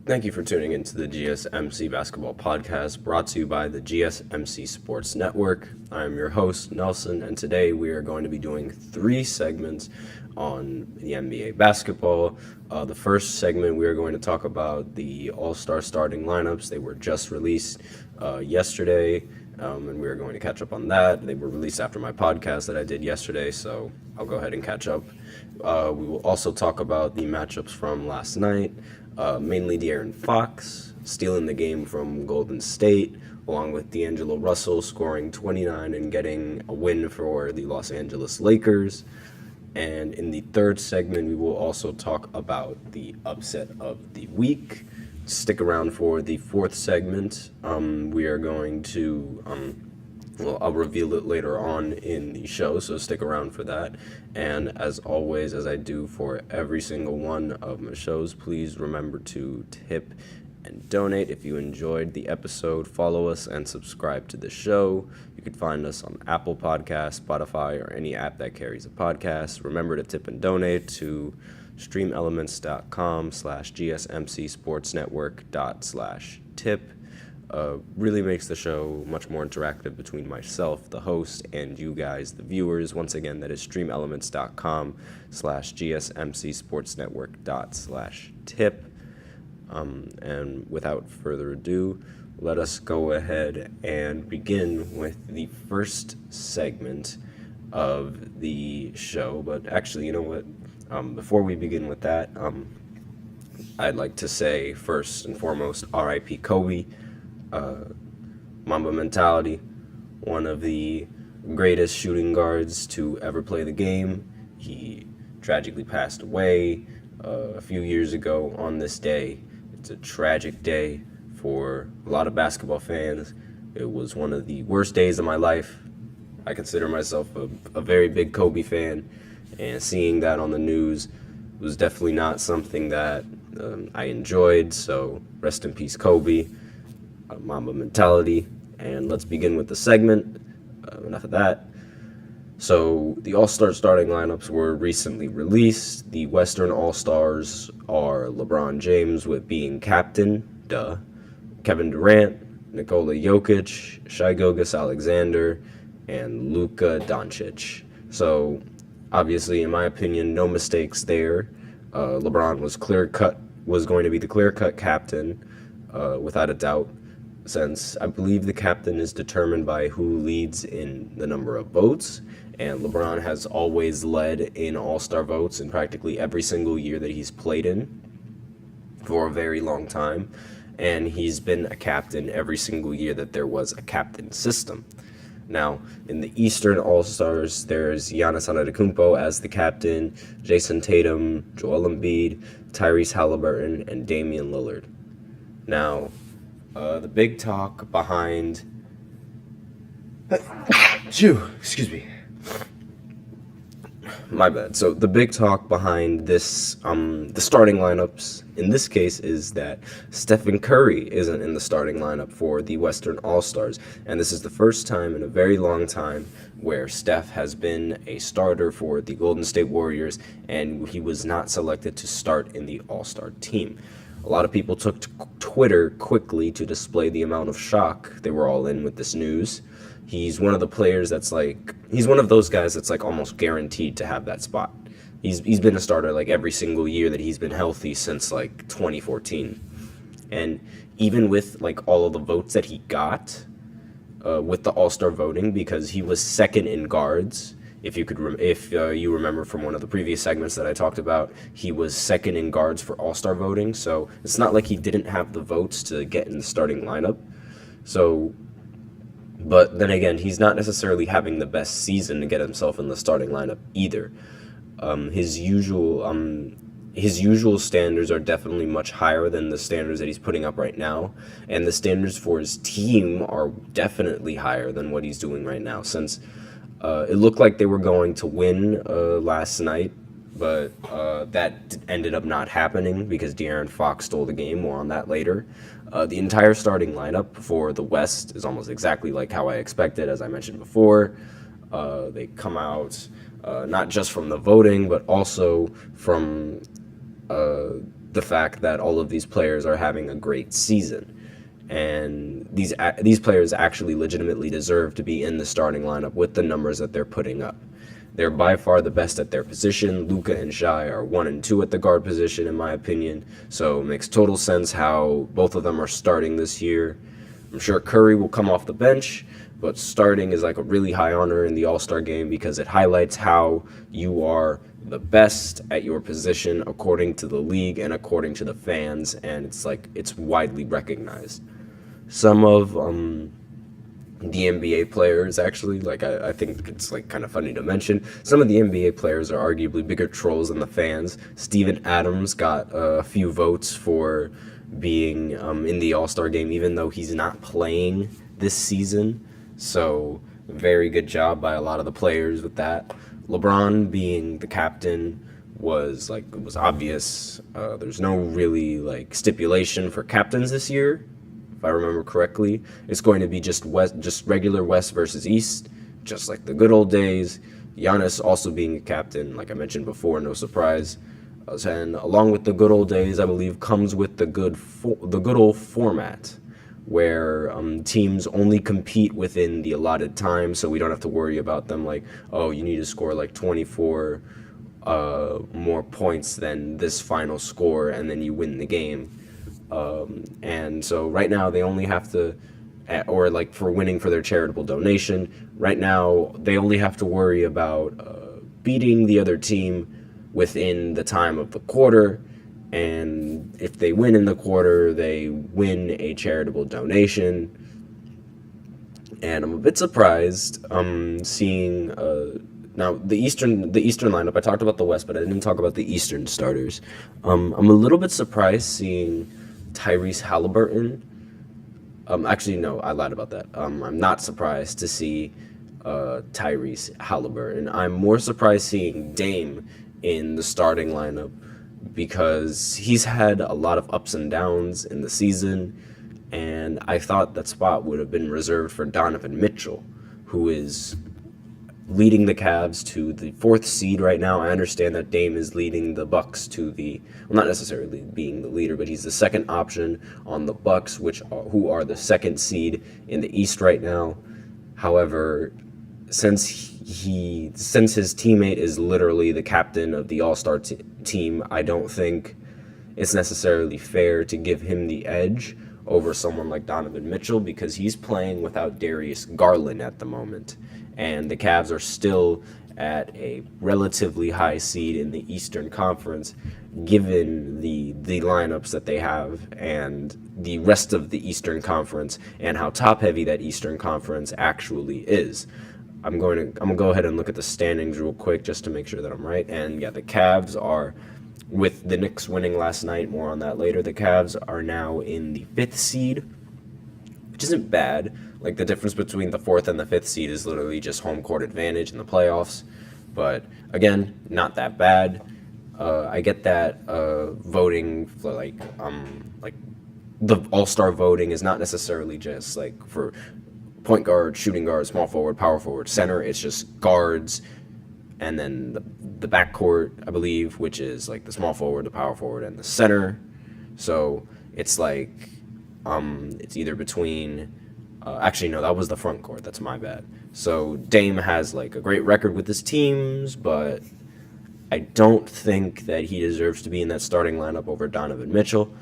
Thank you for tuning into the GSMC Basketball Podcast, brought to you by the GSMC Sports Network. I'm your host, Nelson, and today we are going to be doing 3 segments on the NBA basketball. The first segment, we are going to talk about the Allstar starting lineups. They were just released yesterday, and we are going to catch up on that. They were released after my podcast that I did yesterday, so I'll go ahead and catch up. We will also talk about the matchups from last night. Mainly De'Aaron Fox stealing the game from Golden State, along with D'Angelo Russell scoring 29 and getting a win for the Los Angeles Lakers. And in the third segment, we will also talk about the upset of the week. Stick around for the fourth segment. We are going to... I'll reveal it later on in the show, so stick around for that. And as always, as I do for every single one of my shows, please remember to tip and donate. If you enjoyed the episode, follow us and subscribe to the show. You can find us on Apple Podcasts, Spotify, or any app that carries a podcast. Remember to tip and donate to streamelements.com/gsmcsportsnetwork./tip. Really makes the show much more interactive between myself, the host, and you guys, the viewers. Once again, that is streamelements.com/gsmcsportsnetwork./tip. And without further ado, let us go ahead and begin with the first segment of the show. But actually, you know what? Before we begin with that, I'd like to say first and foremost, R.I.P. Kobe. Mamba mentality, one of the greatest shooting guards to ever play the game. He tragically passed away a few years ago on this day. It's a tragic day for a lot of basketball fans. It was one of the worst days of my life. I consider myself a very big Kobe fan, and seeing that on the news was definitely not something that I enjoyed. So rest in peace, Kobe. Mamba mentality, and let's begin with the segment. Enough of that. So the All-Star starting lineups were recently released. The Western All-Stars are LeBron James with being captain, Kevin Durant, Nikola Jokic, Shai Gilgeous-Alexander, and Luka Doncic. So obviously, in my opinion, no mistakes there. LeBron was going to be the clear-cut captain, without a doubt, since I believe the captain is determined by who leads in the number of votes, and LeBron has always led in All-Star votes in practically every single year that he's played in for a very long time, and he's been a captain every single year that there was a captain system. Now, in the Eastern All-Stars, there's Giannis Antetokounmpo as the captain, Jason Tatum, Joel Embiid, Tyrese Halliburton, and Damian Lillard. Now, the big talk behind... Excuse me. My bad. So the big talk behind this, the starting lineups in this case is that Stephen Curry isn't in the starting lineup for the Western All-Stars. And this is the first time in a very long time where Steph has been a starter for the Golden State Warriors, and he was not selected to start in the All-Star team. A lot of people took to Twitter quickly to display the amount of shock they were all in with this news. He's one of the players he's one of those guys that's like almost guaranteed to have that spot. He's been a starter like every single year that he's been healthy since like 2014. And even with like all of the votes that he got with the All-Star voting, because he was second in guards. If you remember from one of the previous segments that I talked about, he was second in guards for All-Star voting. So it's not like he didn't have the votes to get in the starting lineup. So, but then again, he's not necessarily having the best season to get himself in the starting lineup either. His usual standards are definitely much higher than the standards that he's putting up right now, and the standards for his team are definitely higher than what he's doing right now, since it looked like they were going to win last night, but that ended up not happening because De'Aaron Fox stole the game. More on that later. The entire starting lineup for the West is almost exactly like how I expected, as I mentioned before. They come out not just from the voting, but also from the the fact that all of these players are having a great season. And these players actually legitimately deserve to be in the starting lineup with the numbers that they're putting up. They're by far the best at their position. Luka and Shai are 1 and 2 at the guard position, in my opinion. So it makes total sense how both of them are starting this year. I'm sure Curry will come off the bench, but starting is like a really high honor in the All-Star game because it highlights how you are the best at your position according to the league and according to the fans, and it's widely recognized. Some of the NBA players, actually, I think it's kind of funny to mention, some of the NBA players are arguably bigger trolls than the fans. Steven Adams got a few votes for being in the All-Star game, even though he's not playing this season. So very good job by a lot of the players with that. LeBron being the captain was obvious. There's no really stipulation for captains this year, if I remember correctly. It's going to be just regular West versus East, just like the good old days. Giannis also being a captain, like I mentioned before, no surprise. And along with the good old days, I believe comes with the good old format, where teams only compete within the allotted time, so we don't have to worry about them you need to score 24 more points than this final score, and then you win the game. And so right now they only have to, or for winning for their charitable donation, right now they only have to worry about beating the other team within the time of the quarter, and if they win in the quarter, they win a charitable donation. And I'm a bit surprised seeing now the Eastern lineup. I talked about the West, but I didn't talk about the Eastern starters. I'm a little bit surprised seeing Tyrese Halliburton. Actually, no, I lied about that. I'm not surprised to see Tyrese Halliburton. I'm more surprised seeing Dame in the starting lineup because he's had a lot of ups and downs in the season, and I thought that spot would have been reserved for Donovan Mitchell, who is leading the Cavs to the 4th seed right now. I understand that Dame is leading the Bucks to not necessarily being the leader, but he's the second option on the Bucks, who are the 2nd seed in the East right now. However, since his teammate is literally the captain of the All-Star team, I don't think it's necessarily fair to give him the edge over someone like Donovan Mitchell, because he's playing without Darius Garland at the moment, and the Cavs are still at a relatively high seed in the Eastern Conference, given the lineups that they have and the rest of the Eastern Conference and how top-heavy that Eastern Conference actually is. I'm going to go ahead and look at the standings real quick just to make sure that I'm right. And yeah, the Cavs are, with the Knicks winning last night, more on that later, the Cavs are now in the 5th seed, which isn't bad. The difference between the 4th and the 5th seed is literally just home court advantage in the playoffs. But again, not that bad. I get that voting for the All-Star voting is not necessarily just for point guard, shooting guard, small forward, power forward, center. It's just guards, and then the backcourt, I believe, which is the small forward, the power forward, and the center. So it's it's either between. Actually, no, that was the front court. That's my bad. So Dame has a great record with his teams, but I don't think that he deserves to be in that starting lineup over Donovan Mitchell.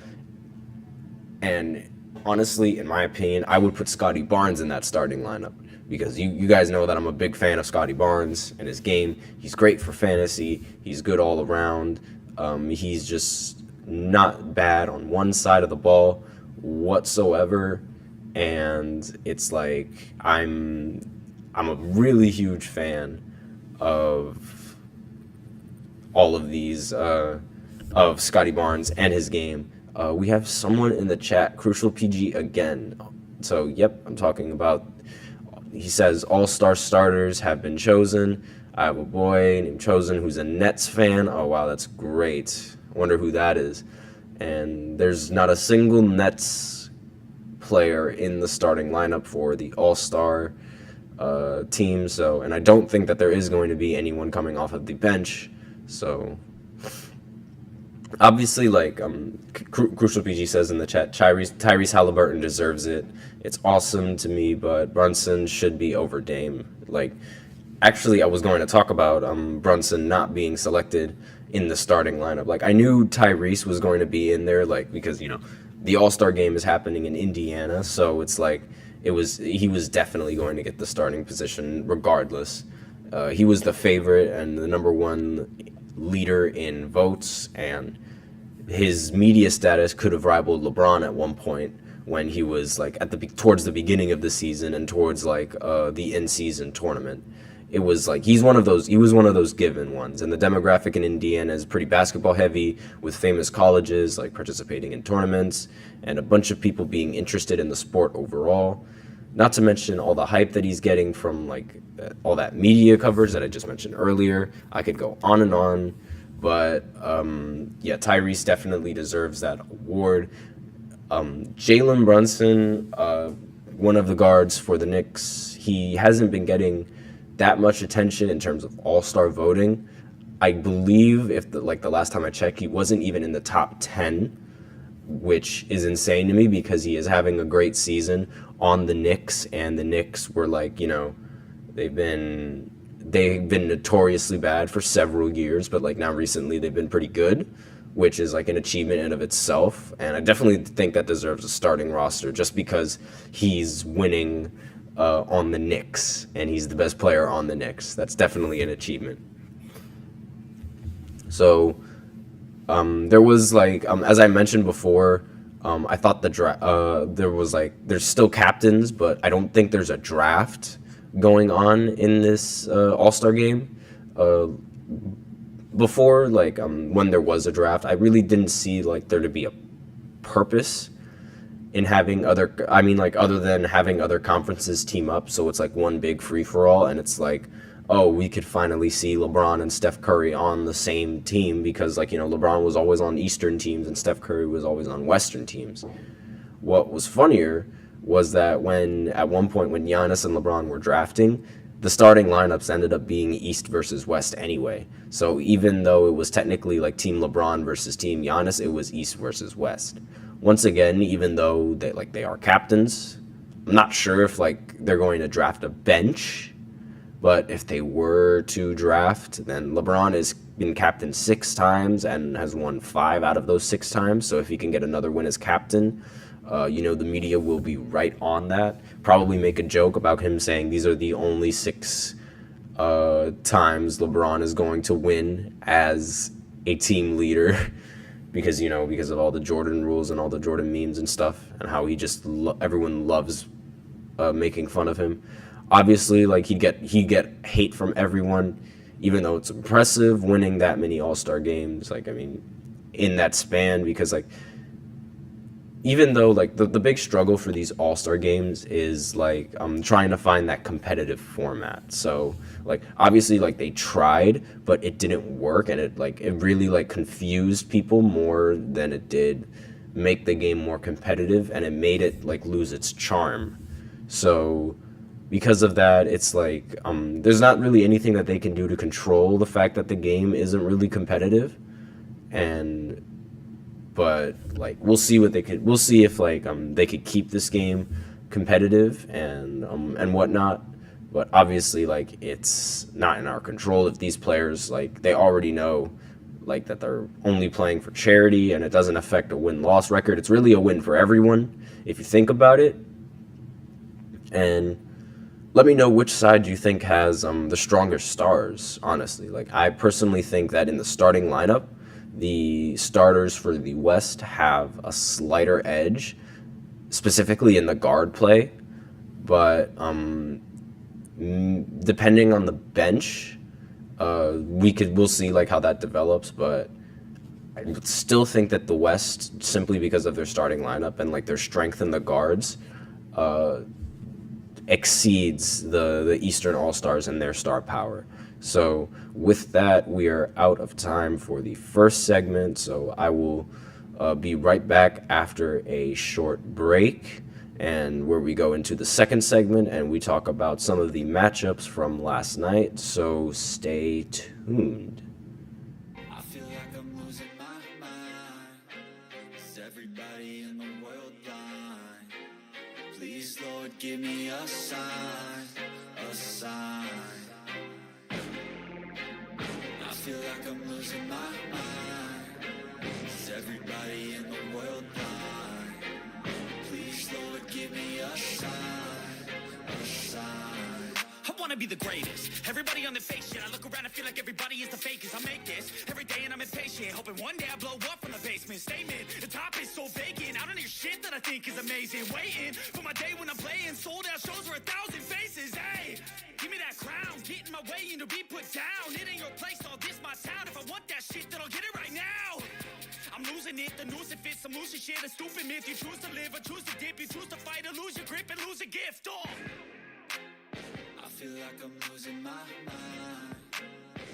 And honestly, in my opinion, I would put Scottie Barnes in that starting lineup, because you guys know that I'm a big fan of Scottie Barnes and his game. He's great for fantasy. He's good all around. He's just not bad on one side of the ball whatsoever. And it's I'm a really huge fan of all of these, of Scottie Barnes and his game. We have someone in the chat, Crucial PG again. So, yep, I'm talking about, he says, All-Star starters have been chosen. I have a boy named Chosen who's a Nets fan. Oh, wow, that's great. I wonder who that is. And there's not a single Nets player in the starting lineup for the All-Star team. So, and I don't think that there is going to be anyone coming off of the bench. So, Obviously, like Crucial PG says in the chat, Tyrese Halliburton deserves it. It's awesome to me, but Brunson should be over Dame. Like, actually, I was going to talk about Brunson not being selected in the starting lineup. Like, I knew Tyrese was going to be in there, like, because the All-Star game is happening in Indiana, so it's like he was definitely going to get the starting position regardless. He was the favorite and the number one leader in votes, and his media status could have rivaled LeBron at one point when he was like towards the beginning of the season and towards like the in-season tournament. It was like he was one of those given ones, and the demographic in Indiana is pretty basketball heavy, with famous colleges like participating in tournaments and a bunch of people being interested in the sport overall. Not to mention all the hype that he's getting from like all that media coverage that I just mentioned earlier. I could go on, but yeah, Tyrese definitely deserves that award. Jalen Brunson, one of the guards for the Knicks, he hasn't been getting that much attention in terms of All-Star voting. I believe the last time I checked, he wasn't even in the top 10, which is insane to me because he is having a great season on the Knicks, and the Knicks were like, they've been notoriously bad for several years, but like now recently they've been pretty good, which is like an achievement in of itself. And I definitely think that deserves a starting roster just because he's winning on the Knicks and he's the best player on the Knicks. That's definitely an achievement. So there was like, as I mentioned before, I thought there's still captains, but I don't think there's a draft going on in this All-Star game. Before, like when there was a draft, I really didn't see like there to be a purpose in having other than having other conferences team up, so it's like one big free-for-all, and it's like, oh, we could finally see LeBron and Steph Curry on the same team because, like, LeBron was always on Eastern teams and Steph Curry was always on Western teams. What was funnier was that at one point when Giannis and LeBron were drafting, the starting lineups ended up being East versus West anyway. So even though it was technically like Team LeBron versus Team Giannis, it was East versus West. Once again, even though they are captains, I'm not sure if like they're going to draft a bench. But if they were to draft, then LeBron has been captain 6 times and has won 5 out of those 6 times. So if he can get another win as captain, the media will be right on that. Probably make a joke about him saying these are the only 6 times LeBron is going to win as a team leader because of all the Jordan rules and all the Jordan memes and stuff and how he just everyone loves making fun of him. Obviously, like he'd get hate from everyone, even though it's impressive winning that many All-Star games. Like, I mean, in that span, because like, even though like the big struggle for these All-Star games is like trying to find that competitive format. So like obviously like they tried, but it didn't work, and it really like confused people more than it did make the game more competitive, and it made it like lose its charm. So because of that, it's like there's not really anything that they can do to control the fact that the game isn't really competitive, but like we'll see if like they could keep this game competitive and whatnot. But obviously, like it's not in our control if these players like they already know like that they're only playing for charity, and it doesn't affect a win-loss record. It's really a win for everyone if you think about it. And let me know which side you think has the strongest stars, honestly. Like, I personally think that in the starting lineup, the starters for the West have a slighter edge, specifically in the guard play. But depending on the bench, we'll see like how that develops. But I still think that the West, simply because of their starting lineup and like their strength in the guards, exceeds the Eastern All-Stars and their star power. So with that, we are out of time for the first segment. So I will be right back after a short break, and where we go into the second segment and we talk about some of the matchups from last night. So stay tuned. I feel like I'm losing my mind. Please, Lord, give me a sign, a sign. I feel like I'm losing my mind. Is everybody in the world blind? Please, Lord, give me a sign, a sign. I wanna be the greatest. Everybody on the fake shit. I look around and feel like everybody is the fakest. I make this every day and I'm impatient, hoping one day I blow up from the basement. Statement, the top is so vacant. I don't hear shit that I think is amazing. Waiting for my day when I'm playing sold out shows for 1,000 faces. Hey, give me that crown, get in my way and to be put down. It ain't your place, all this my town. If I want that shit, then I'll get it right now. I'm losing it, the noose it fits. I'm losing shit, a stupid myth. You choose to live or choose to dip. You choose to fight or lose your grip and lose a gift. Oh, I feel like I'm losing my mind.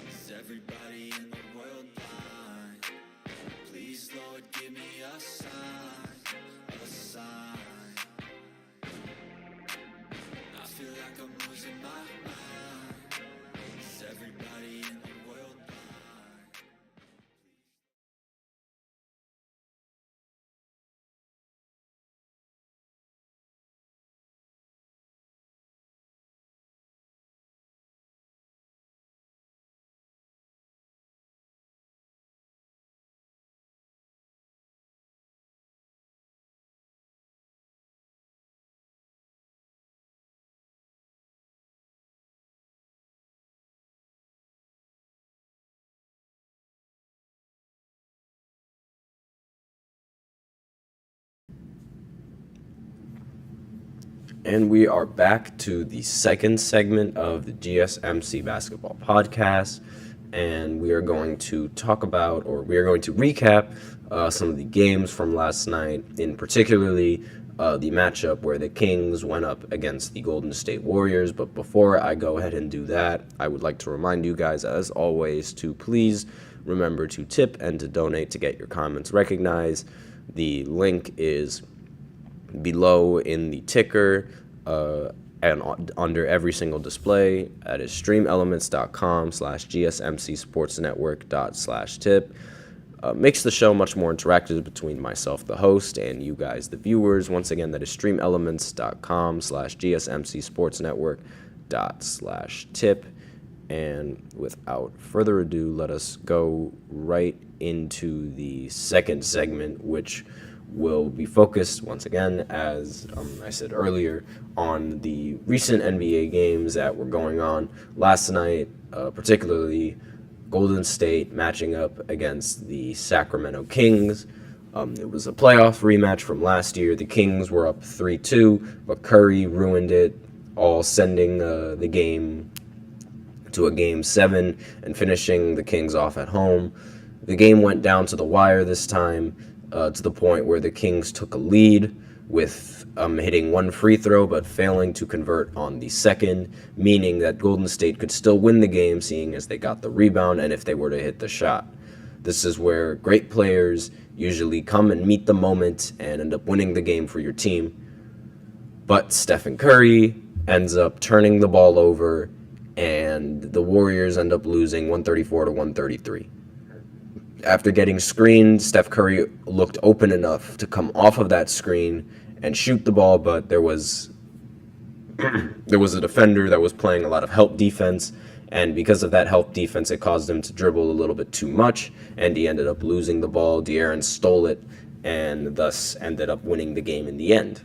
Is everybody in the world blind? Please, Lord, give me a sign, a sign. I feel like I'm losing my mind. Is everybody in the world blind? And we are back to the second segment of the GSMC Basketball Podcast, and we are going to talk about, or we are going to recap some of the games from last night, in particularly the matchup where the Kings went up against the Golden State Warriors. But before I go ahead and do that, I would like to remind you guys, as always, to please remember to tip and to donate to get your comments recognized. The link is below in the ticker and under every single display. That is streamelements.com/gsmcsportsnetwork./tip. Makes the show much more interactive between myself, the host, and you guys, the viewers. Once again, that is streamelements.com/gsmcsportsnetwork./tip. And without further ado, let us go right into the second segment, which will be focused, once again, as I said earlier, on the recent NBA games that were going on last night, particularly Golden State matching up against the Sacramento Kings. It was a playoff rematch from last year. The Kings were up 3-2, but Curry ruined it, all sending the game to a Game 7 and finishing the Kings off at home. The game went down to the wire this time, to the point where the Kings took a lead with hitting one free throw but failing to convert on the second, meaning that Golden State could still win the game, seeing as they got the rebound and if they were to hit the shot. This is where great players usually come and meet the moment and end up winning the game for your team. But Stephen Curry ends up turning the ball over, and the Warriors end up losing 134-133. After getting screened, Steph Curry looked open enough to come off of that screen and shoot the ball, but there was a defender that was playing a lot of help defense, and because of that help defense, it caused him to dribble a little bit too much, and he ended up losing the ball. De'Aaron stole it, and thus ended up winning the game in the end.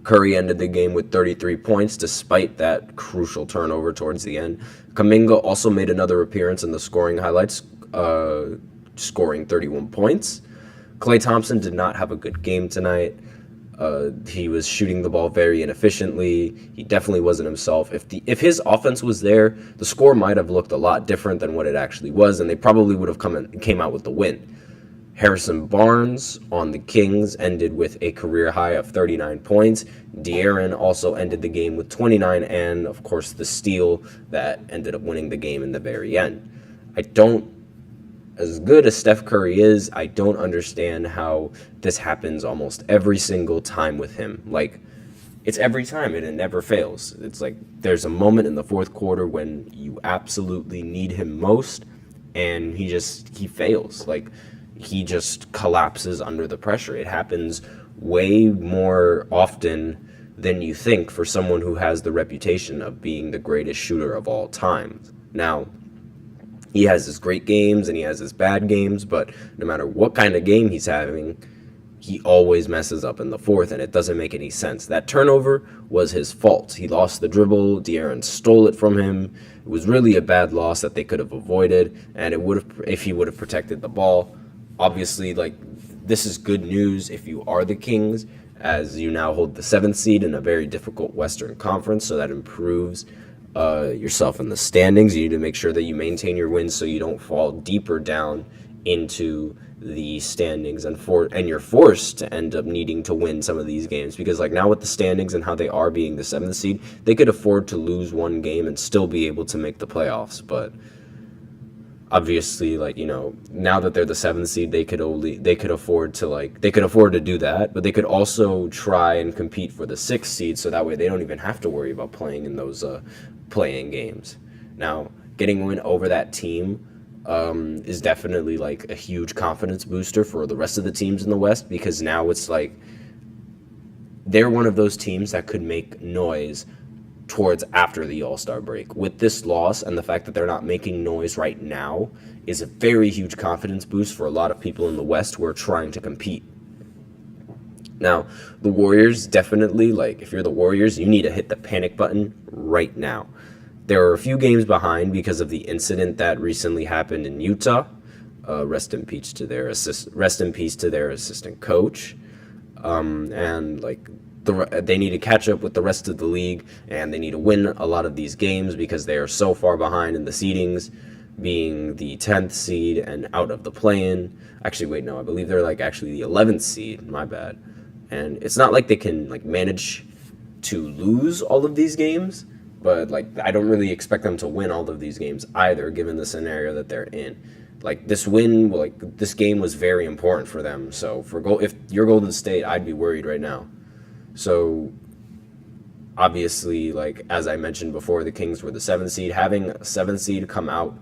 Curry ended the game with 33 points, despite that crucial turnover towards the end. Kuminga also made another appearance in the scoring highlights, scoring 31 points. Klay Thompson did not have a good game tonight. He was shooting the ball very inefficiently. He definitely wasn't himself. If his offense was there, the score might have looked a lot different than what it actually was, and they probably would have came out with the win. Harrison Barnes on the Kings ended with a career high of 39 points. De'Aaron also ended the game with 29, and of course the steal that ended up winning the game in the very end. As good as Steph Curry is, I don't understand how this happens almost every single time with him. Like, it's every time and it never fails. It's like there's a moment in the fourth quarter when you absolutely need him most, and he fails. Like, he just collapses under the pressure. It happens way more often than you think for someone who has the reputation of being the greatest shooter of all time. Now, he has his great games and he has his bad games, but no matter what kind of game he's having, he always messes up in the fourth, and it doesn't make any sense. That turnover was his fault. He lost the dribble. De'Aaron stole it from him. It was really a bad loss that they could have avoided, and it would have if he would have protected the ball. Obviously, this is good news if you are the Kings, as you now hold the 7th seed in a very difficult Western Conference, so that improves yourself in the standings. You need to make sure that you maintain your wins so you don't fall deeper down into the standings, and you're forced to end up needing to win some of these games, because now with the standings and how they are being the 7th seed, they could afford to lose one game and still be able to make the playoffs. But obviously, now that they're the 7th seed, they could afford to do that, but they could also try and compete for the 6th seed, so that way they don't even have to worry about playing in those playing games. Now, getting a win over that team is definitely a huge confidence booster for the rest of the teams in the West, because now it's they're one of those teams that could make noise towards after the All-Star break. With this loss and the fact that they're not making noise right now is a very huge confidence boost for a lot of people in the West who are trying to compete. Now, the Warriors definitely, if you're the Warriors, you need to hit the panic button right now. There are a few games behind because of the incident that recently happened in Utah. Rest in peace to their assistant coach. They need to catch up with the rest of the league, and they need to win a lot of these games because they are so far behind in the seedings, being the 10th seed and out of the play-in. Actually, wait, no, I believe they're actually the 11th seed. My bad. And it's not like they can manage to lose all of these games, but I don't really expect them to win all of these games either, given the scenario that they're in. This win, this game was very important for them. So if you're Golden State, I'd be worried right now. So obviously, as I mentioned before, the Kings were the 7th seed. Having a 7th seed come out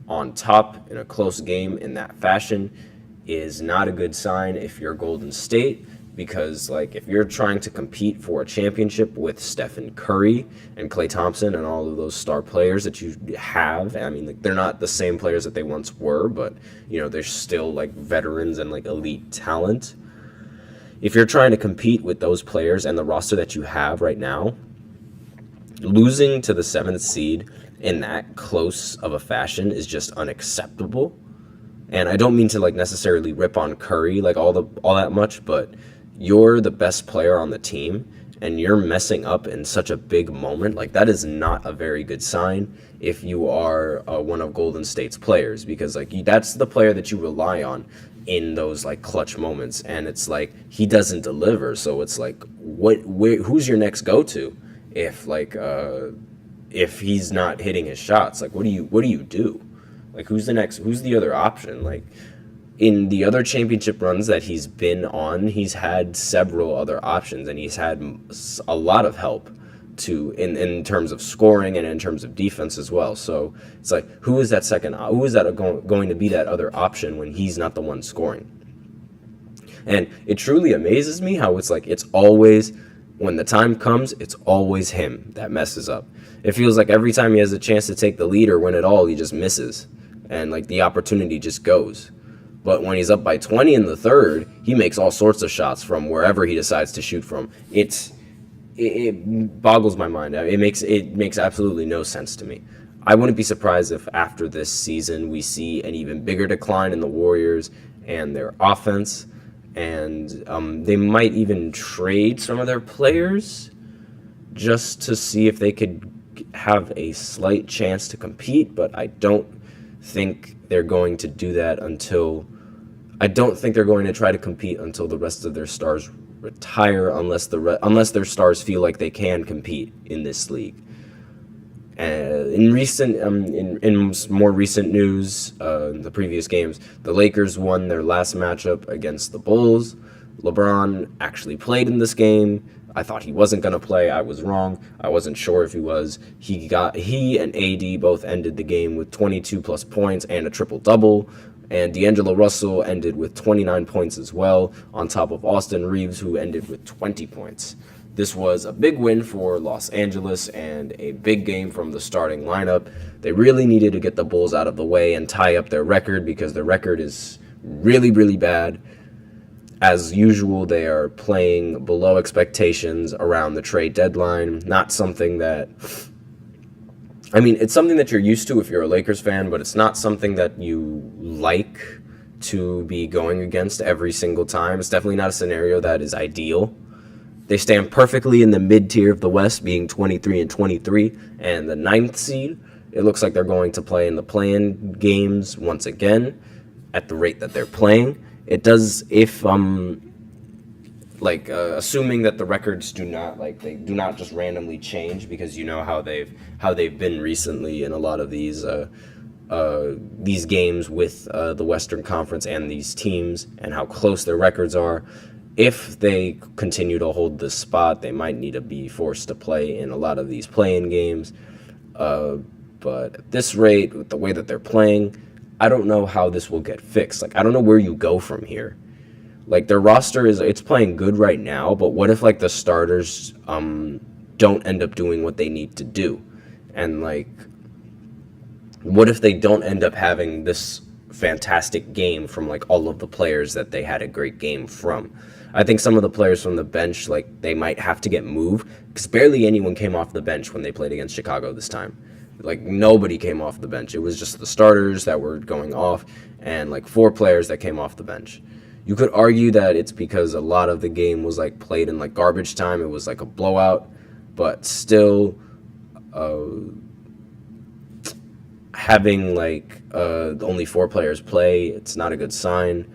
on top in a close game in that fashion is not a good sign if you're Golden State, because if you're trying to compete for a championship with Stephen Curry and Klay Thompson and all of those star players that you have, they're not the same players that they once were, but they're still veterans and elite talent. If you're trying to compete with those players and the roster that you have right now, losing to the 7th seed in that close of a fashion is just unacceptable. And I don't mean to necessarily rip on Curry all that much, but you're the best player on the team and you're messing up in such a big moment. That is not a very good sign if you are one of Golden State's players, because that's the player that you rely on in those clutch moments, and it's he doesn't deliver. So it's who's your next go-to if he's not hitting his shots? What do you do? Who's the other option? In the other championship runs that he's been on, he's had several other options, and he's had a lot of help in terms of scoring and in terms of defense as well. So it's who is that going to be that other option when he's not the one scoring? And it truly amazes me how it's always, when the time comes, it's always him that messes up. It feels like every time he has a chance to take the lead or win it all, he just misses, and the opportunity just goes. But when he's up by 20 in the third, he makes all sorts of shots from wherever he decides to shoot from. It boggles my mind. It makes absolutely no sense to me. I wouldn't be surprised if after this season we see an even bigger decline in the Warriors and their offense, and they might even trade some of their players just to see if they could have a slight chance to compete. But I don't think they're going to do that I don't think they're going to try to compete until the rest of their stars retire, unless their stars feel like they can compete in this league. In more recent news, in the previous games, the Lakers won their last matchup against the Bulls. LeBron actually played in this game. I thought he wasn't going to play. I was wrong. I wasn't sure if he was. He and AD both ended the game with 22 plus points and a triple-double. And D'Angelo Russell ended with 29 points as well, on top of Austin Reeves, who ended with 20 points. This was a big win for Los Angeles and a big game from the starting lineup. They really needed to get the Bulls out of the way and tie up their record because their record is really, really bad. As usual, they are playing below expectations around the trade deadline. Not something that... I mean, it's something that you're used to if you're a Lakers fan, but it's not something that you like to be going against every single time. It's definitely not a scenario that is ideal. They stand perfectly in the mid-tier of the West, being 23-23, and the 9th seed. It looks like they're going to play in the play-in games once again at the rate that they're playing. It does, if assuming that the records do not just randomly change, because you know how they've been recently in a lot of these games with the Western Conference and these teams and how close their records are. If they continue to hold this spot, they might need to be forced to play in a lot of these play-in games. But at this rate, with the way that they're playing, I don't know how this will get fixed. I don't know where you go from here. Their roster it's playing good right now, but what if the starters don't end up doing what they need to do? And what if they don't end up having this fantastic game from all of the players that they had a great game from? I think some of the players from the bench, they might have to get moved, because barely anyone came off the bench when they played against Chicago this time. Nobody came off the bench. It was just the starters that were going off and 4 players that came off the bench. You could argue that it's because a lot of the game was played in garbage time. It was a blowout, but still having only 4 players play, it's not a good sign.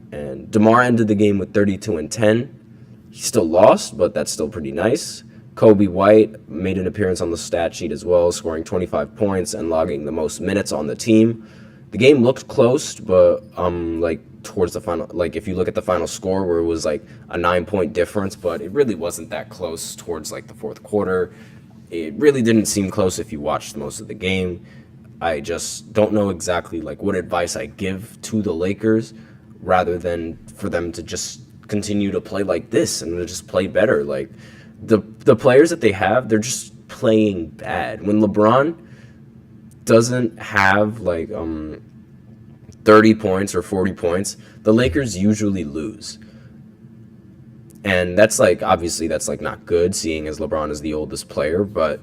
And DeMar ended the game with 32 and 10. He still lost, but that's still pretty nice. Kobe White made an appearance on the stat sheet as well, scoring 25 points and logging the most minutes on the team. The game looked close, but towards the final, if you look at the final score where it was a 9-point difference, but it really wasn't that close towards the fourth quarter. It really didn't seem close if you watched most of the game. I just don't know exactly what advice I give to the Lakers, rather than for them to just continue to play like this and to just play better. The players that they have, they're just playing bad. When LeBron doesn't have 30 points or 40 points, the Lakers usually lose. And that's obviously that's not good, seeing as LeBron is the oldest player, but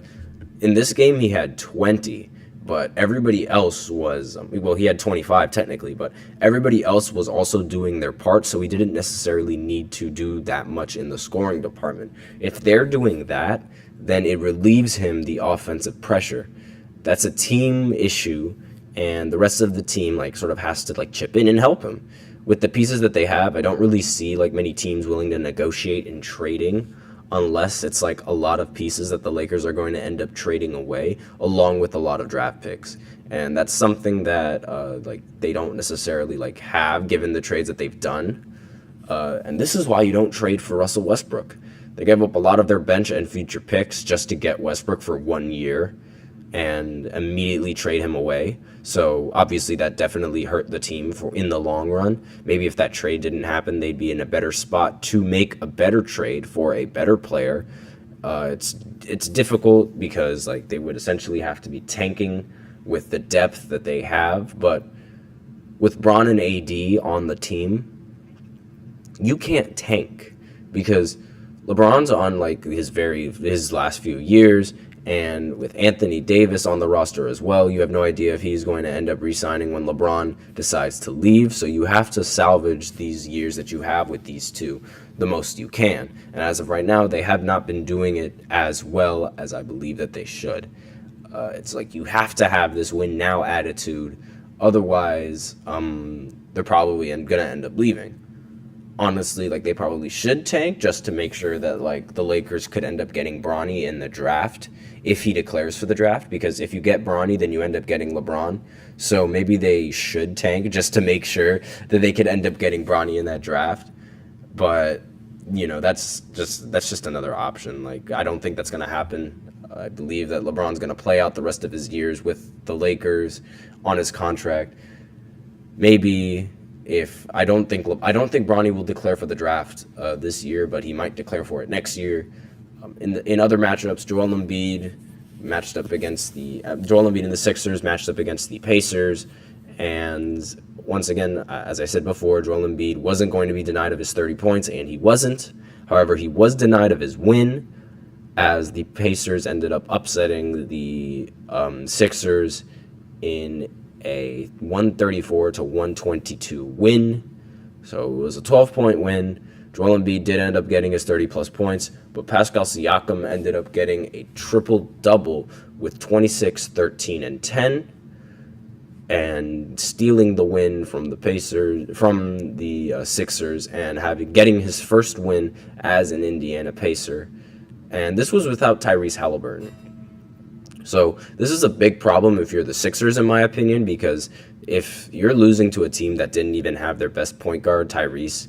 in this game he had 20. But everybody else was, he had 25 technically, but everybody else was also doing their part, so he didn't necessarily need to do that much in the scoring department. If they're doing that, then it relieves him the offensive pressure. That's a team issue, and the rest of the team sort of has to chip in and help him. With the pieces that they have, I don't really see many teams willing to negotiate in trading, unless it's a lot of pieces that the Lakers are going to end up trading away, along with a lot of draft picks. And that's something that they don't necessarily have, given the trades that they've done. And this is why you don't trade for Russell Westbrook. They gave up a lot of their bench and future picks just to get Westbrook for 1 year and immediately trade him away. So obviously that definitely hurt the team in the long run. Maybe if that trade didn't happen, they'd be in a better spot to make a better trade for a better player. It's difficult because they would essentially have to be tanking with the depth that they have. But with Bron and AD on the team, you can't tank, because LeBron's on his last few years. And with Anthony Davis on the roster as well, you have no idea if he's going to end up re-signing when LeBron decides to leave. So you have to salvage these years that you have with these two the most you can. And as of right now, they have not been doing it as well as I believe that they should. It's you have to have this win now attitude. Otherwise, they're probably going to end up leaving. Honestly, they probably should tank just to make sure that the Lakers could end up getting Bronny in the draft if he declares for the draft, because if you get Bronny, then you end up getting LeBron. So maybe they should tank just to make sure that they could end up getting Bronny in that draft. But that's just another option. I don't think that's going to happen. I believe that LeBron's going to play out the rest of his years with the Lakers on his contract. maybe if I don't think Bronny will declare for the draft this year, but he might declare for it next year. In other matchups, Joel Embiid and the Sixers matched up against the Pacers, and once again, as I said before, Joel Embiid wasn't going to be denied of his 30 points, and he wasn't. However, he was denied of his win, as the Pacers ended up upsetting the Sixers in a 134-122 win. So it was a 12-point win. Joel Embiid did end up getting his 30-plus points, but Pascal Siakam ended up getting a triple-double with 26, 13, and 10, and stealing the win from the Sixers, and getting his first win as an Indiana Pacer. And this was without Tyrese Halliburton. So this is a big problem if you're the Sixers, in my opinion, because if you're losing to a team that didn't even have their best point guard, Tyrese,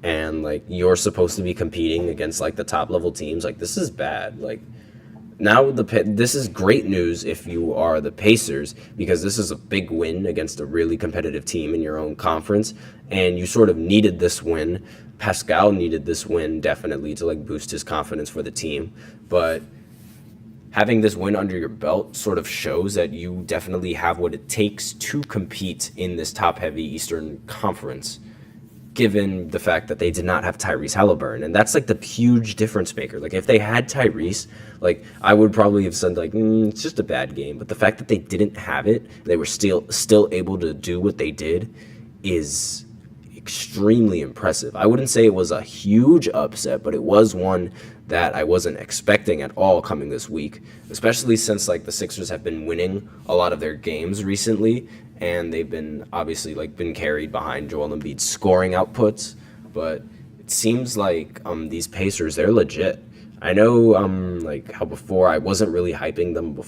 and like you're supposed to be competing against like the top level teams, like this is bad. Like now this is great news if you are the Pacers, because this is a big win against a really competitive team in your own conference, and you sort of needed this win. Pascal needed this win definitely to like boost his confidence for the team, but having this win under your belt sort of shows that you definitely have what it takes to compete in this top-heavy Eastern Conference, given the fact that they did not have Tyrese Halliburton. And that's like the huge difference maker. Like if they had Tyrese, like I would probably have said like, it's just a bad game. But the fact that they didn't have it, they were still able to do what they did, is extremely impressive. I wouldn't say it was a huge upset, but it was one that I wasn't expecting at all coming this week, especially since like the Sixers have been winning a lot of their games recently, and they've been obviously like been carried behind Joel Embiid's scoring outputs. But it seems like these Pacers, they're legit. I know like how before I wasn't really hyping them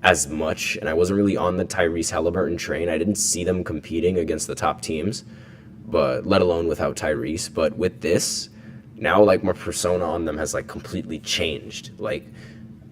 as much, and I wasn't really on the Tyrese Halliburton train. I didn't see them competing against the top teams, but let alone without Tyrese. But with this, now like my persona on them has like completely changed. Like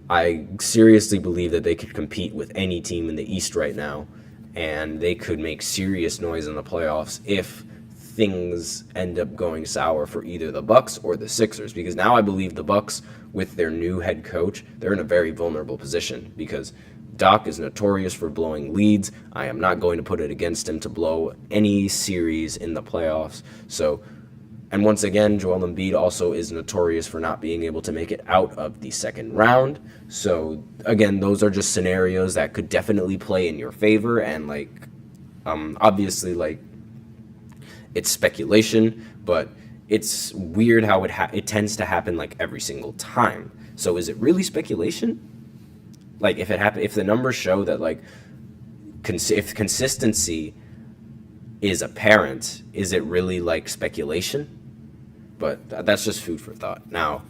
I seriously believe that they could compete with any team in the East right now, and they could make serious noise in the playoffs if things end up going sour for either the Bucks or the Sixers, because now I believe the Bucks, with their new head coach, they're in a very vulnerable position, because Doc is notorious for blowing leads. I am not going to put it against him to blow any series in the playoffs. And once again, Joel Embiid also is notorious for not being able to make it out of the second round. So again, those are just scenarios that could definitely play in your favor. And like, obviously, like it's speculation, but it's weird how it tends to happen like every single time. So is it really speculation? Like if the numbers show that like if consistency is apparent, is it really like speculation? But that's just food for thought. Now,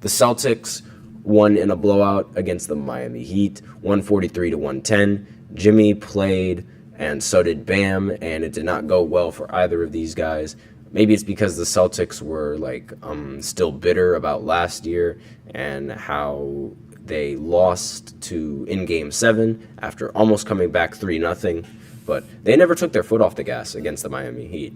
the Celtics won in a blowout against the Miami Heat, 143-110. Jimmy played, and so did Bam, and it did not go well for either of these guys. Maybe it's because the Celtics were like still bitter about last year and how they lost in Game 7 after almost coming back 3-0. But they never took their foot off the gas against the Miami Heat.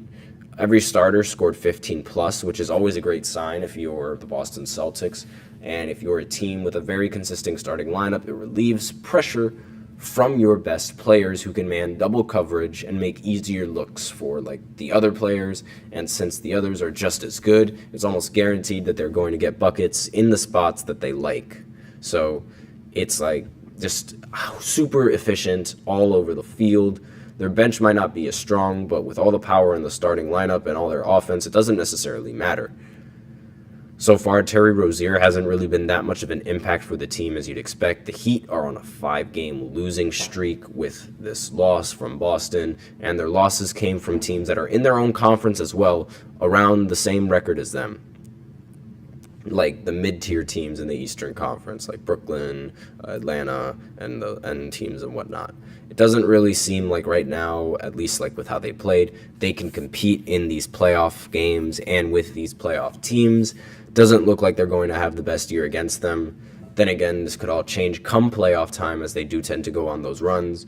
Every starter scored 15+, which is always a great sign if you're the Boston Celtics. And if you're a team with a very consistent starting lineup, it relieves pressure from your best players, who can man double coverage and make easier looks for like the other players. And since the others are just as good, it's almost guaranteed that they're going to get buckets in the spots that they like. So it's like just super efficient all over the field. Their bench might not be as strong, but with all the power in the starting lineup and all their offense, it doesn't necessarily matter. So far, Terry Rozier hasn't really been that much of an impact for the team as you'd expect. The Heat are on a 5-game losing streak with this loss from Boston, and their losses came from teams that are in their own conference as well, around the same record as them. Like the mid-tier teams in the Eastern Conference, like Brooklyn, Atlanta, and teams and whatnot. It doesn't really seem like right now, at least like with how they played, they can compete in these playoff games and with these playoff teams. Doesn't look like they're going to have the best year against them. Then again, this could all change come playoff time, as they do tend to go on those runs.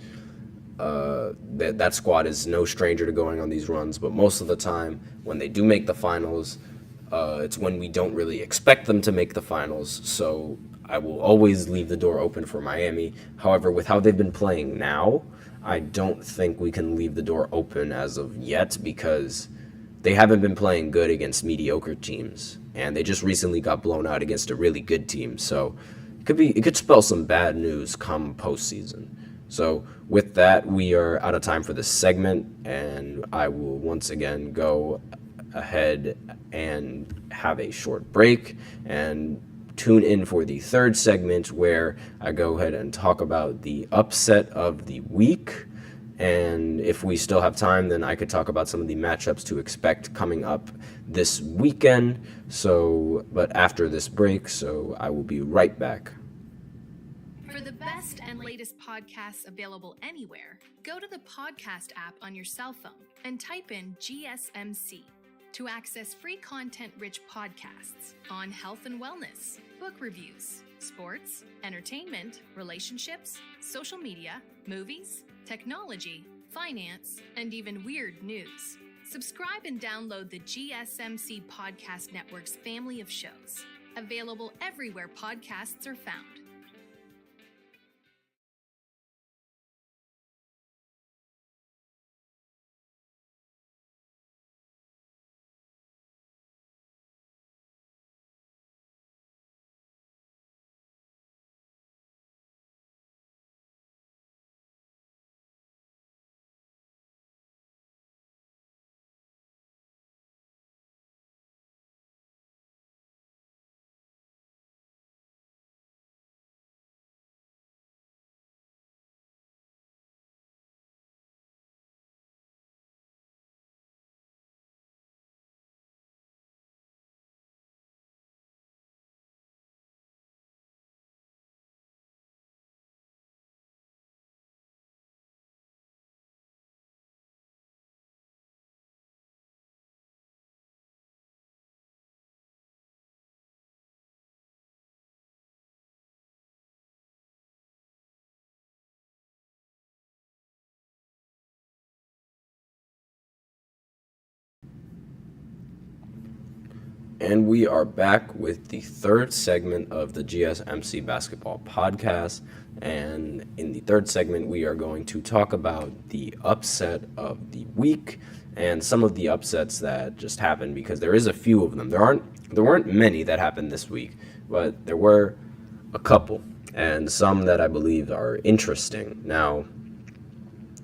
that squad is no stranger to going on these runs, but most of the time when they do make the finals, it's when we don't really expect them to make the finals. So I will always leave the door open for Miami. However, with how they've been playing now, I don't think we can leave the door open as of yet, because they haven't been playing good against mediocre teams, and they just recently got blown out against a really good team. So it could spell some bad news come postseason. So with that, we are out of time for this segment, and I will once again go ahead and have a short break and tune in for the third segment, where I go ahead and talk about the upset of the week. And if we still have time, then I could talk about some of the matchups to expect coming up this weekend. But after this break, so I will be right back. For the best and latest podcasts available anywhere, go to the podcast app on your cell phone and type in GSMC to access free content-rich podcasts on health and wellness, book reviews, sports, entertainment, relationships, social media, movies, technology, finance, and even weird news. Subscribe and download the GSMC Podcast Network's family of shows, available everywhere podcasts are found. And we are back with the third segment of the GSMC Basketball Podcast. And in the third segment, we are going to talk about the upset of the week and some of the upsets that just happened, because there is a few of them. There weren't many that happened this week, but there were a couple, and some that I believe are interesting. Now,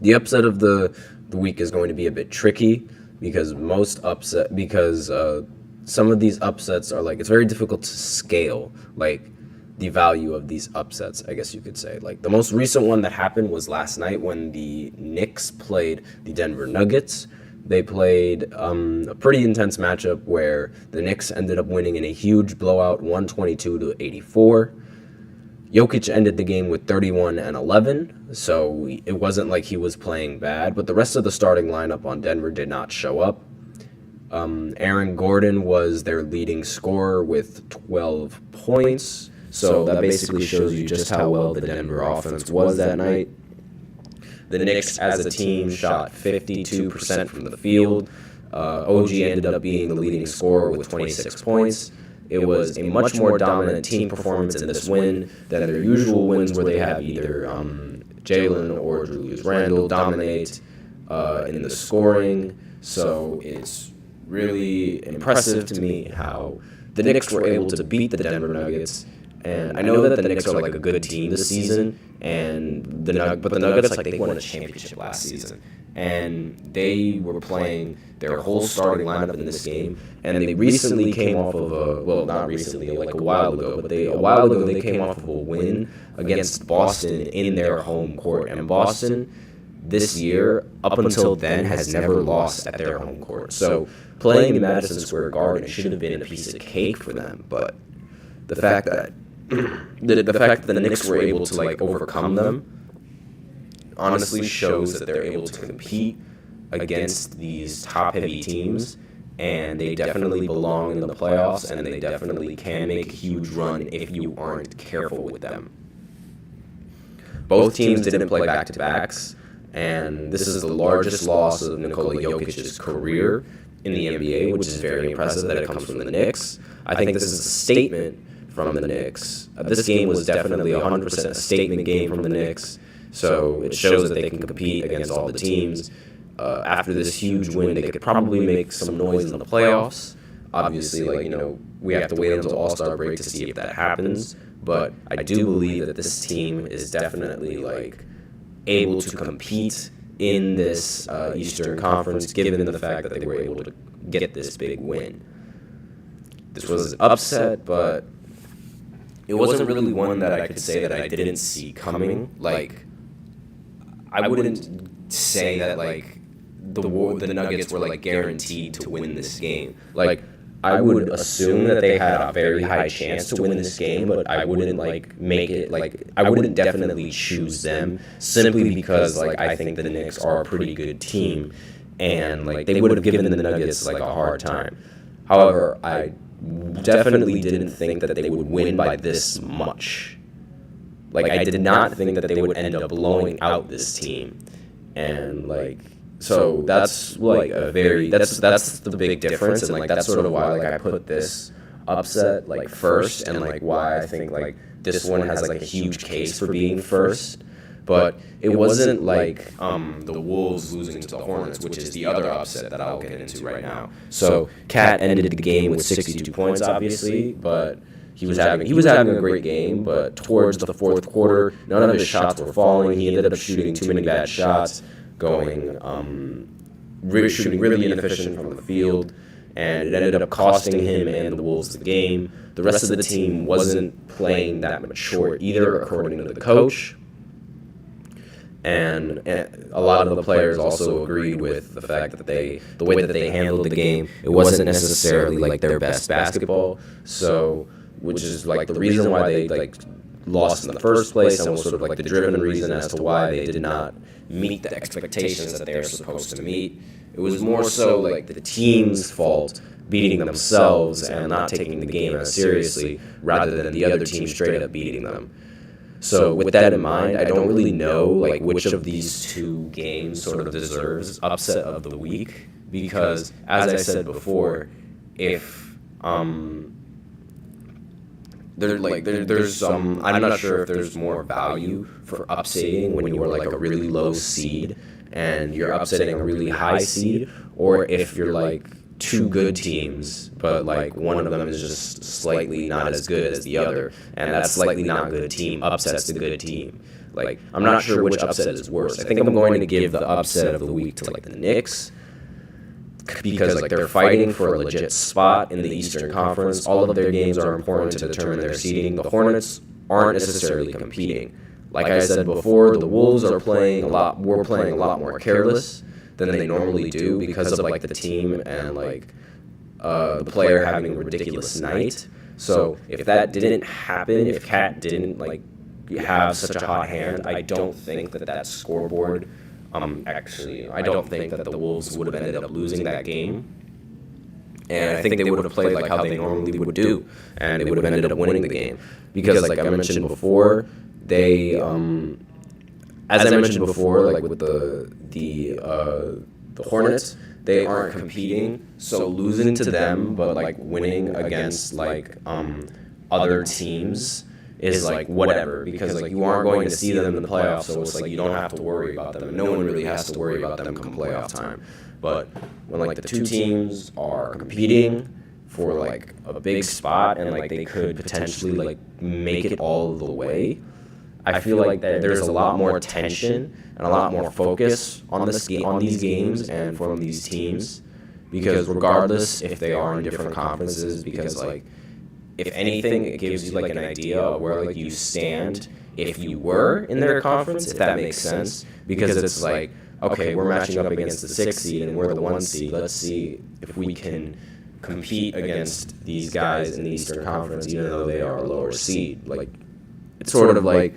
the upset of the week is going to be a bit tricky, because some of these upsets are it's very difficult to scale, the value of these upsets, I guess you could say. The most recent one that happened was last night when the Knicks played the Denver Nuggets. They played a pretty intense matchup where the Knicks ended up winning in a huge blowout, 122-84. Jokic ended the game with 31 and 11, so it wasn't like he was playing bad, but the rest of the starting lineup on Denver did not show up. Aaron Gordon was their leading scorer with 12 points. So that basically shows you just how well the Denver offense was that night. The Knicks as a team shot 52% from the field. OG ended up being the leading scorer with 26 points. It was a much more dominant team performance in this win than their usual wins, where they have either Jalen or Julius Randle dominate in the scoring. So it's really impressive to me how the Knicks were able to beat the Denver Nuggets. And I know that the Knicks are a good team this season, but the Nuggets, they won a championship last season. And they were playing their whole starting lineup in this game. And they recently came off of not recently, a while ago, but a while ago they came off of a win against Boston in their home court. And Boston, this year, up until then, has never lost at their home court. So playing in Madison Square Garden should have been a piece of cake for them. But the fact that the Knicks were able to overcome them honestly shows that they're able to compete against these top-heavy teams, and they definitely belong in the playoffs, and they definitely can make a huge run if you aren't careful with them. Both teams didn't play back-to-backs, and this is the largest loss of Nikola Jokic's career in the NBA, which is very impressive that it comes from the Knicks. I think this is a statement from the Knicks. This game was definitely 100% a statement game from the Knicks, so it shows that they can compete against all the teams. After this huge win, they could probably make some noise in the playoffs. Obviously, we have to wait until Allstar break to see if that happens, but I do believe that this team is definitely, able to compete in this Eastern Conference, given the fact that they were able to get this big win. This was an upset, but it wasn't really one that I could say that I didn't see coming. I wouldn't say that, the Nuggets were, guaranteed to win this game. I would assume that they had a very high chance to win this game, but I wouldn't make it I wouldn't definitely choose them simply because I think the Knicks are a pretty good team, and they would have given the Nuggets a hard time. However, I definitely didn't think that they would win by this much. I did not think that they would end up blowing out this team, and so that's that's the big difference, and that's sort of why I put this upset first, and why I think this one has a huge case for being first. But it wasn't the Wolves losing to the Hornets, which is the other upset that I'll get into right now. So Cat ended the game with 62 points, obviously, but he was having a great game. But towards the fourth quarter, none of his shots were falling. He ended up shooting too many bad shots, shooting really inefficient from the field, and it ended up costing him and the Wolves the game. The rest of the team wasn't playing that mature either, according to the coach. And a lot of the players also agreed with the fact that the way that they handled the game, it wasn't necessarily their best basketball. So, which is the reason why they lost in the first place, and was sort of the driven reason as to why they did not meet the expectations that they were supposed to meet. It was more so the team's fault beating themselves and not taking the game as seriously, rather than the other team straight up beating them. So with that in mind, I don't really know which of these two games sort of deserves upset of the week, because as I said before, if there's some, I'm not sure if there's more value for upsetting when you are a really low seed and you're upsetting a really high seed, or if you're two good teams, but one of them is just slightly not as good as the other, and that slightly not good team upsets the good team. I'm not sure which upset is worse. I think I'm going to give the upset of the week to the Knicks, because they're fighting for a legit spot in the Eastern Conference. All of their games are important to determine their seeding. The Hornets aren't necessarily competing. Like I said before, the Wolves are playing a lot more careless than they normally do, because of the team and the player having a ridiculous night. So if that didn't happen, if Cat didn't have such a hot hand, I don't think that scoreboard. I don't think that the Wolves would have ended up losing that game, and I think they would have played how they normally would do, and they would have ended up winning the game, because I mentioned before, they as I mentioned before, with the Hornets, they aren't competing, so losing to them but winning against other teams is whatever, because you aren't going to see them in the playoffs, so it's you don't have to worry about them. No one really has to worry about them come playoff time. But when the two teams are competing for a big spot, and they could potentially make it all the way, I feel that there's a lot more tension and a lot more focus on these games and from these teams, because regardless if they are in different conferences, because if anything, it gives you an idea of where you stand if you were in their conference, if that makes sense. Because it's okay, we're matching up against the 6th seed and we're the 1 seed. Let's see if we can compete against these guys in the Eastern Conference, even though they are a lower seed. It's sort of a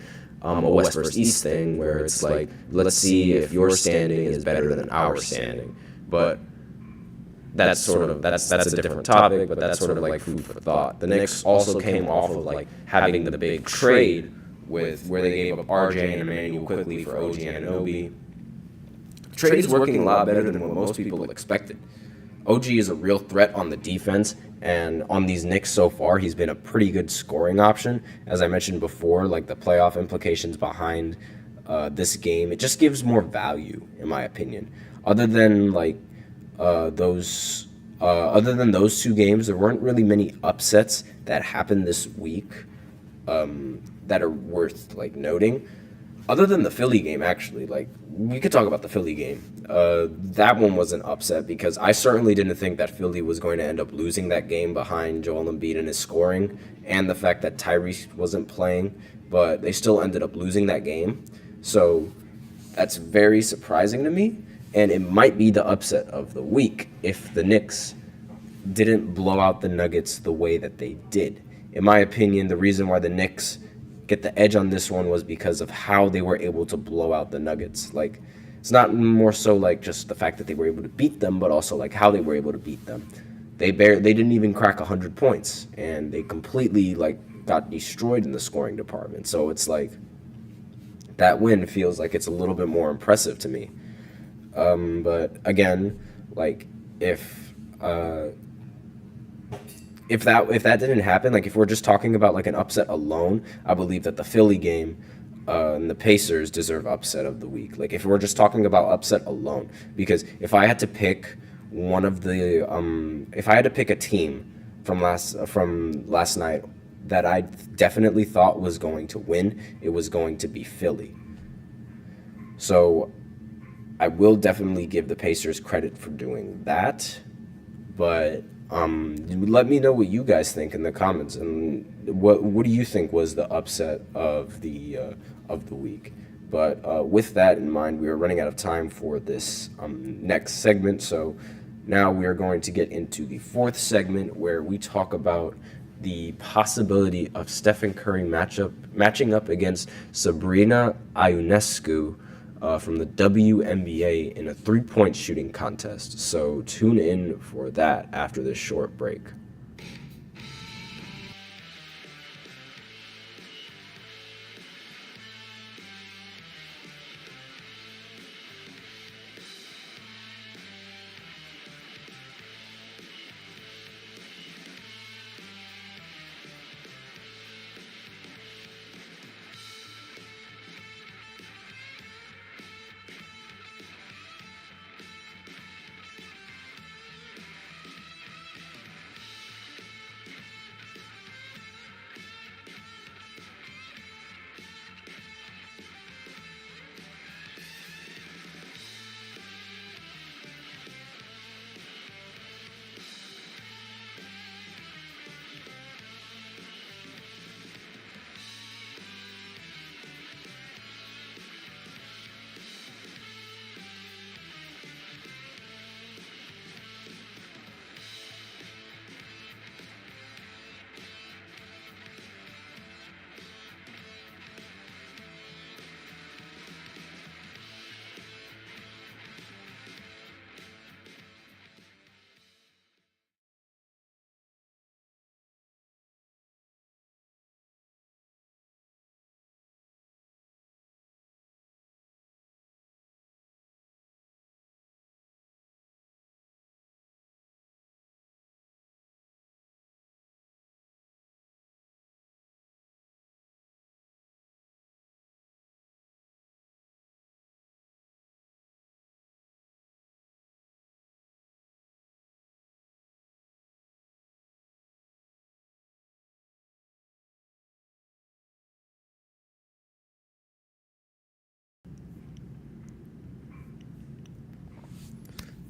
West versus East thing, where it's let's see if your standing is better than our standing. But that's a different topic, but that's sort of food for thought. The Knicks also came off of having the big trade where they gave up RJ and Emmanuel quickly for OG Anunoby, trade is working a lot better than what most people expected. OG is a real threat on the defense, and on these Knicks so far, he's been a pretty good scoring option. As I mentioned before, like the playoff implications behind this game, it just gives more value, in my opinion. Other than those 2 games, there weren't really many upsets that happened this week that are worth noting. Other than the Philly game, actually, we could talk about the Philly game. That one was an upset because I certainly didn't think that Philly was going to end up losing that game behind Joel Embiid and his scoring and the fact that Tyrese wasn't playing, but they still ended up losing that game. So that's very surprising to me, and it might be the upset of the week if the Knicks didn't blow out the Nuggets the way that they did. In my opinion, the reason why the Knicks get the edge on this one was because of how they were able to blow out the Nuggets. It's not more so just the fact that they were able to beat them, but also how they were able to beat them. They didn't even crack 100 points, and they completely got destroyed in the scoring department. So it's that win feels like it's a little bit more impressive to me. But again, if that didn't happen, if we're just talking about an upset alone, I believe that the Philly game and the Pacers deserve upset of the week. If we're just talking about upset alone, because if I had to pick if I had to pick a team from last night that I definitely thought was going to win, it was going to be Philly. So I will definitely give the Pacers credit for doing that, but let me know what you guys think in the comments, and what do you think was the upset of the week. But with that in mind, we are running out of time for this next segment, so now we are going to get into the 4th segment where we talk about the possibility of Stephen Curry matching up against Sabrina Ionescu from the WNBA in a 3-point shooting contest. So tune in for that after this short break.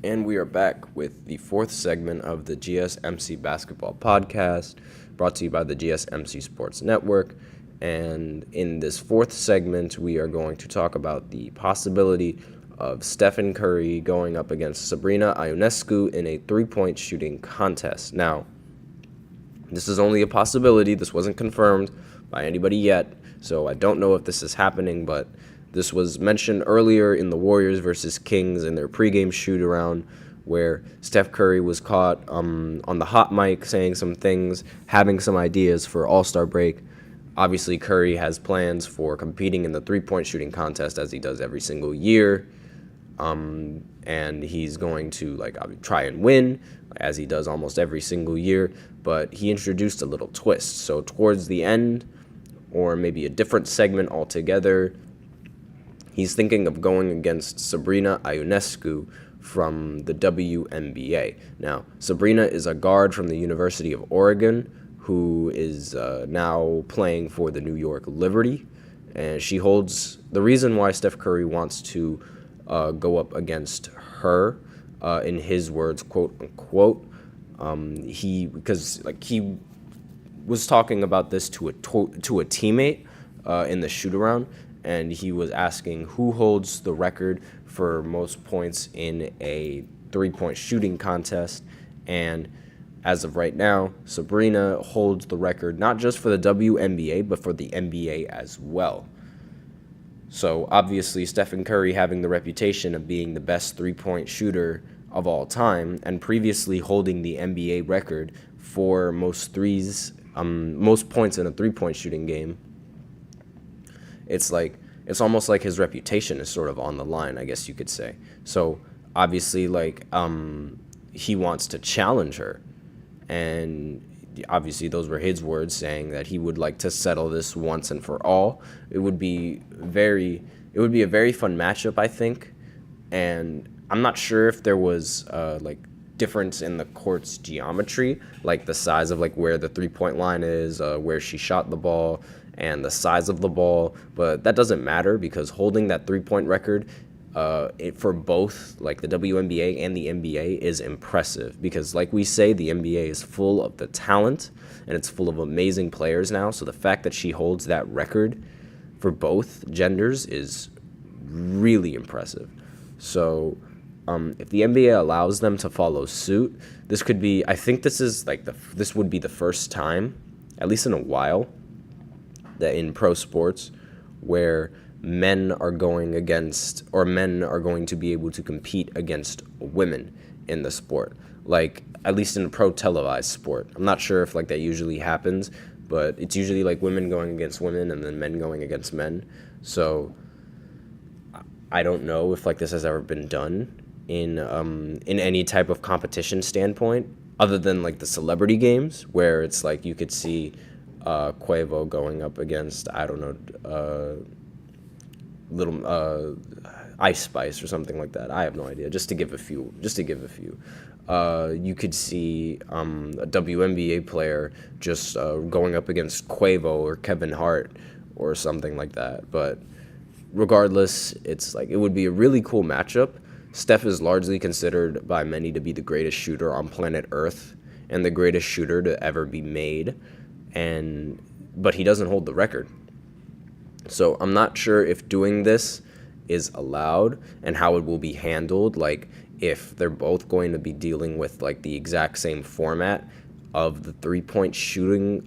And we are back with the 4th segment of the GSMC Basketball Podcast, brought to you by the GSMC Sports Network. And in this 4th segment, we are going to talk about the possibility of Stephen Curry going up against Sabrina Ionescu in a 3-point shooting contest. Now, this is only a possibility. This wasn't confirmed by anybody yet, so I don't know if this is happening, but this was mentioned earlier in the Warriors versus Kings in their pregame shoot-around, where Steph Curry was caught on the hot mic saying some things, having some ideas for All-Star break. Obviously, Curry has plans for competing in the 3-point shooting contest, as he does every single year. and he's going to try and win, as he does almost every single year. But he introduced a little twist. So towards the end, or maybe a different segment altogether, he's thinking of going against Sabrina Ionescu from the WNBA. Now, Sabrina is a guard from the University of Oregon who is now playing for the New York Liberty. And she holds the reason why Steph Curry wants to go up against her, in his words, quote unquote. He was talking about this to a teammate in the shoot around, and he was asking who holds the record for most points in a 3-point shooting contest. And as of right now, Sabrina holds the record not just for the WNBA, but for the NBA as well. So obviously, Stephen Curry having the reputation of being the best 3-point shooter of all time, and previously holding the NBA record for most points in a 3-point shooting game, it's almost like his reputation is sort of on the line, I guess you could say. So obviously, he wants to challenge her, and obviously those were his words, saying that he would like to settle this once and for all. It would be a very fun matchup, I think, and I'm not sure if there was difference in the court's geometry, like the size of where the 3-point line is, where she shot the ball, and the size of the ball, but that doesn't matter, because holding that 3-point record for both the WNBA and the NBA is impressive, because like we say, the NBA is full of the talent and it's full of amazing players now. So the fact that she holds that record for both genders is really impressive. So if the NBA allows them to follow suit, this could be, I think this is this would be the first time, at least in a while, that in pro sports where men are going to be able to compete against women in the sport, at least in a pro televised sport. I'm not sure if that usually happens, but it's usually women going against women and then men going against men. So I don't know if this has ever been done in any type of competition standpoint, other than the celebrity games, where it's you could see Quavo going up against, I don't know, little Ice Spice or something like that. I have no idea. Just to give a few. You could see a WNBA player just going up against Quavo or Kevin Hart or something like that. But regardless, it's it would be a really cool matchup. Steph is largely considered by many to be the greatest shooter on planet Earth and the greatest shooter to ever be made, but he doesn't hold the record. So I'm not sure if doing this is allowed and how it will be handled, if they're both going to be dealing with the exact same format of the 3-point shooting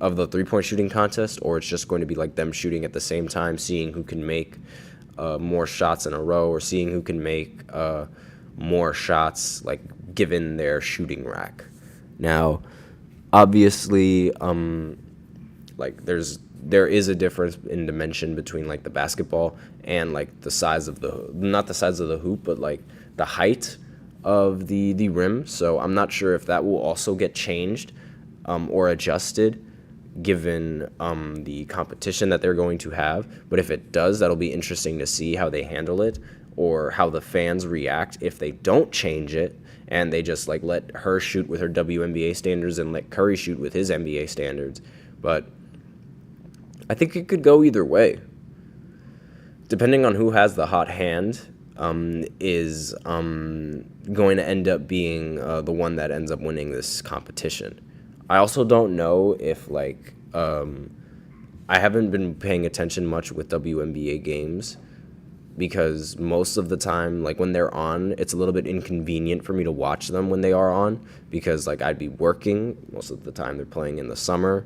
contest, or it's just going to be them shooting at the same time, seeing who can make more shots in a row, or seeing who can make more shots given their shooting rack. Now, obviously, there is a difference in dimension between the basketball and the size of not the size of the hoop, but the height of the rim. So I'm not sure if that will also get changed or adjusted given the competition that they're going to have. But if it does, that'll be interesting to see how they handle it, or how the fans react if they don't change it and they just let her shoot with her WNBA standards and let Curry shoot with his NBA standards. But I think it could go either way. Depending on who has the hot hand, is going to end up being the one that ends up winning this competition. I also don't know if I haven't been paying attention much with WNBA games, because most of the time, when they're on, it's a little bit inconvenient for me to watch them when they are on, because I'd be working most of the time. They're playing in the summer,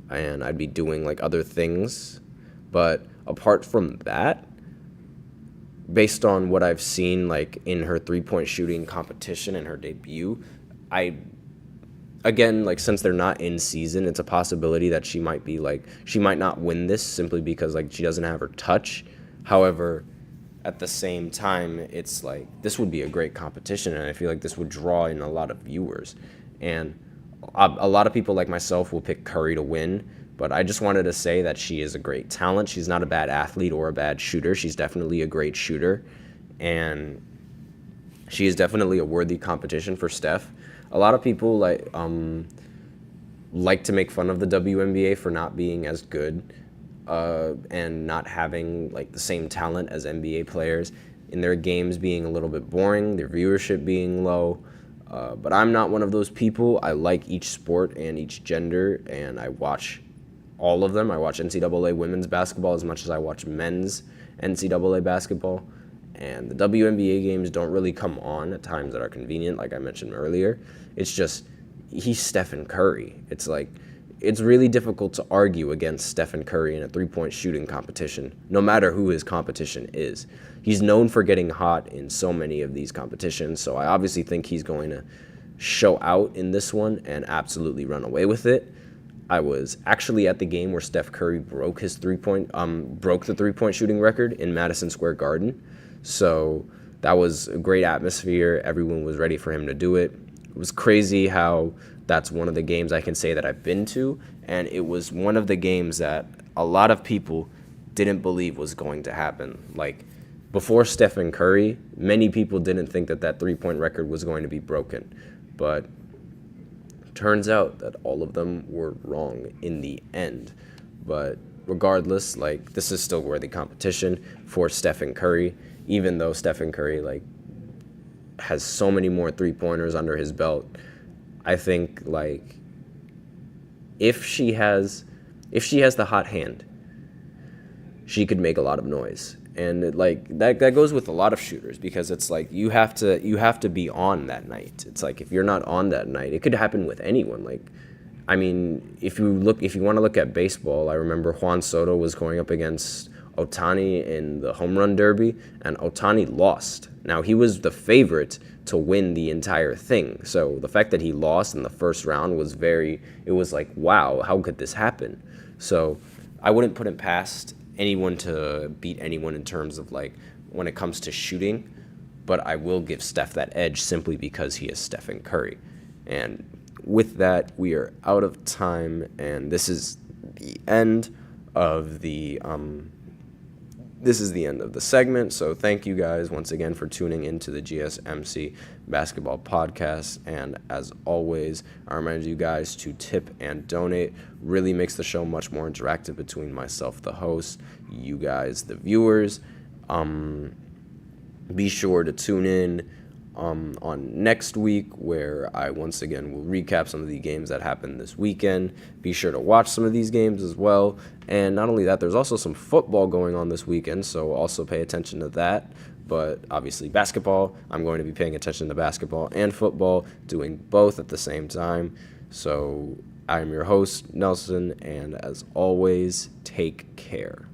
and I'd be doing other things. But apart from that, based on what I've seen in her 3-point shooting competition and her debut, since they're not in season, it's a possibility that she might not win this simply because she doesn't have her touch. However, at the same time, it's like this would be a great competition, and I feel like this would draw in a lot of viewers. And a lot of people like myself will pick Curry to win, but I just wanted to say that she is a great talent. She's not a bad athlete or a bad shooter. She's definitely a great shooter, and she is definitely a worthy competition for Steph. A lot of people like to make fun of the WNBA for not being as good and not having like the same talent as NBA players, in their games being a little bit boring, their viewership being low. But I'm not one of those people. I like each sport and each gender, and I watch all of them. I watch NCAA women's basketball as much as I watch men's NCAA basketball. And the WNBA games don't really come on at times that are convenient, like I mentioned earlier. It's just, he's Stephen Curry. It's like, it's really difficult to argue against Stephen Curry in a three-point shooting competition, no matter who his competition is. He's known for getting hot in so many of these competitions, so I obviously think he's going to show out in this one and absolutely run away with it. I was actually at the game where Steph Curry broke the three-point shooting record in Madison Square Garden. So that was a great atmosphere. Everyone was ready for him to do it. It was crazy how that's one of the games I can say that I've been to, and it was one of the games that a lot of people didn't believe was going to happen. Like, before Stephen Curry, many people didn't think that three-point record was going to be broken. But turns out that all of them were wrong in the end. But regardless, like, this is still worthy competition for Stephen Curry, even though Stephen Curry, like, has so many more three-pointers under his belt. I think, like, if she has the hot hand, she could make a lot of noise. And that goes with a lot of shooters, because it's like you have to be on that night. It's like, if you're not on that night, it could happen with anyone. Like, I mean, if you want to look at baseball, I remember Juan Soto was going up against Ohtani in the home run derby, and Ohtani lost. Now, he was the favorite to win the entire thing. So the fact that he lost in the first round was like, wow, how could this happen? So I wouldn't put it past anyone to beat anyone in terms of, like, when it comes to shooting, but I will give Steph that edge simply because he is Stephen Curry. And with that, we are out of time, and this is the end of the segment. So thank you guys once again for tuning into the GSMC Basketball Podcast. And as always, I remind you guys to tip and donate. Really makes the show much more interactive between myself, the host, you guys, the viewers. Be sure to tune in on next week, where I once again will recap some of the games that happened this weekend. Be sure to watch some of these games as well. And not only that, there's also some football going on this weekend, so also pay attention to that. But obviously basketball, I'm going to be paying attention to basketball and football, doing both at the same time. So I'm your host, Nelson, and as always, take care.